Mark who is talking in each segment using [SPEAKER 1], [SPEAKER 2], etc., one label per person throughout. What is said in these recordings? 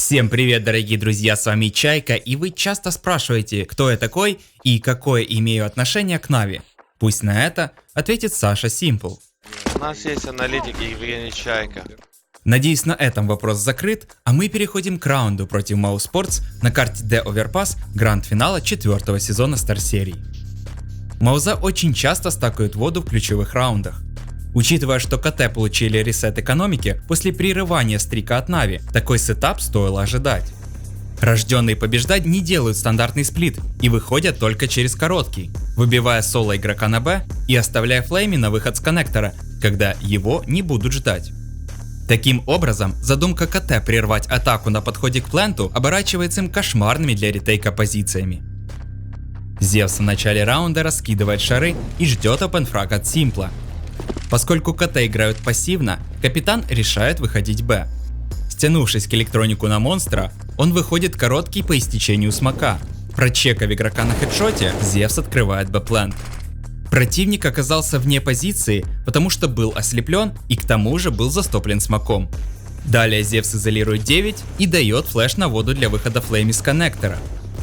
[SPEAKER 1] Всем привет, дорогие друзья, с вами Чайка, и вы часто спрашиваете, кто я такой и какое имею отношение к Нави. Пусть на это ответит Саша Симпл.
[SPEAKER 2] У нас есть аналитик Евгений Чайка.
[SPEAKER 1] Надеюсь, на этом вопрос закрыт, а мы переходим к раунду против Mousesports на карте The Overpass гранд-финала 4-го сезона Стар-серии. Мауза очень часто стакают воду в ключевых раундах. Учитывая, что КТ получили ресет экономики после прерывания стрика от Нави, такой сетап стоило ожидать. Рожденные побеждать не делают стандартный сплит и выходят только через короткий, выбивая соло игрока на Б и оставляя Флейми на выход с коннектора, когда его не будут ждать. Таким образом, задумка КТ прервать атаку на подходе к пленту оборачивается им кошмарными для ретейка позициями. Зевс в начале раунда раскидывает шары и ждет опенфраг от Симпла. Поскольку КТ играют пассивно, капитан решает выходить Б. Стянувшись к электронику на монстра, он выходит короткий по истечению смока. Прочекав игрока на хедшоте, Зевс открывает Б-плент. Противник оказался вне позиции, потому что был ослеплен и к тому же был застоплен смоком. Далее Зевс изолирует 9 и дает флеш на воду для выхода Флейми с коннектора.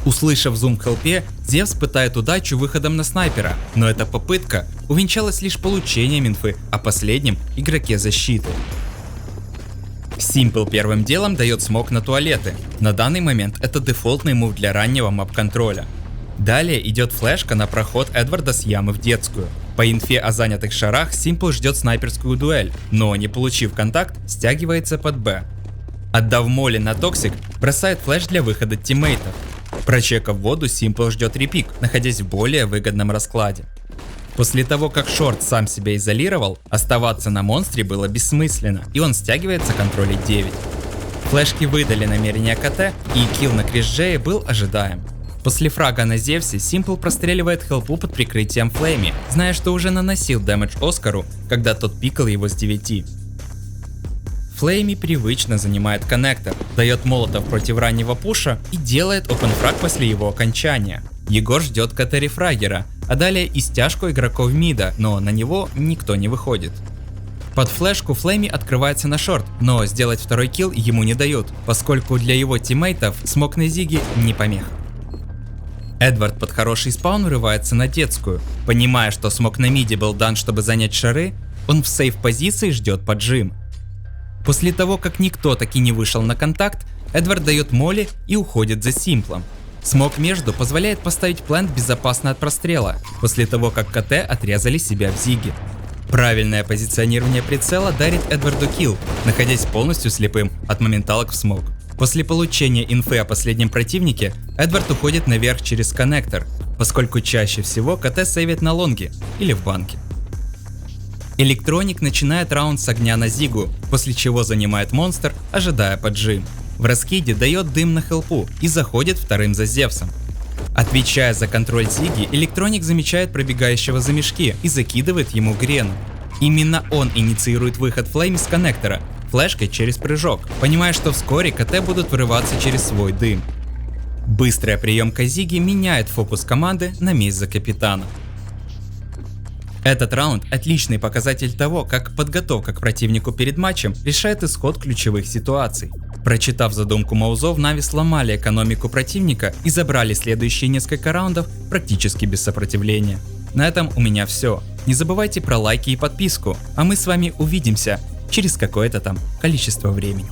[SPEAKER 1] Услышав зум к хелпе, Зевс пытает удачу выходом на снайпера, но эта попытка увенчалась лишь получением инфы о последнем игроке защиты. Симпл первым делом дает смок на туалеты. На данный момент это дефолтный мув для раннего мап-контроля. Далее идет флешка на проход Эдварда с ямы в детскую. По инфе о занятых шарах Симпл ждет снайперскую дуэль, но не получив контакт, стягивается под Б. Отдав моли на токсик, бросает флеш для выхода тиммейтов. Прочекав воду, Симпл ждет репик, находясь в более выгодном раскладе. После того, как Шорт сам себя изолировал, оставаться на монстре было бессмысленно, и он стягивается контролить 9. Флешки выдали намерения КТ, и килл на Крисджее был ожидаем. После фрага на Зевсе Симпл простреливает хелпу под прикрытием Флейми, зная, что уже наносил дэмэдж Оскару, когда тот пикал его с 9. Флейми привычно занимает коннектор, дает молотов против раннего пуша и делает опенфраг после его окончания. Егор ждет КТ рефрагера, а далее и стяжку игроков мида, но на него никто не выходит. Под флешку Флейми открывается на шорт, но сделать второй килл ему не дают, поскольку для его тиммейтов смок на Зиге не помеха. Эдвард под хороший спаун врывается на детскую. Понимая, что смок на миде был дан, чтобы занять шары, он в сейф позиции ждет поджим. После того, как никто таки не вышел на контакт, Эдвард дает моли и уходит за Симплом. Смок между позволяет поставить плент безопасно от прострела, после того как КТ отрезали себя в Зиге. Правильное позиционирование прицела дарит Эдварду килл, находясь полностью слепым от моменталок в смок. После получения инфы о последнем противнике, Эдвард уходит наверх через коннектор, поскольку чаще всего КТ сейвит на лонге или в банке. Электроник начинает раунд с огня на Зигу, после чего занимает монстр, ожидая поджим. В раскиде дает дым на хелпу и заходит вторым за Зевсом. Отвечая за контроль Зиги, Электроник замечает пробегающего за мешки и закидывает ему Грену. Именно он инициирует выход Флейми с коннектора, флешкой через прыжок, понимая, что вскоре КТ будут врываться через свой дым. Быстрая приемка Зиги меняет фокус команды на месть за капитана. Этот раунд отличный показатель того, как подготовка к противнику перед матчем решает исход ключевых ситуаций. Прочитав задумку Маузов, Нави сломали экономику противника и забрали следующие несколько раундов практически без сопротивления. На этом у меня все. Не забывайте про лайки и подписку, а мы с вами увидимся через какое-то там количество времени.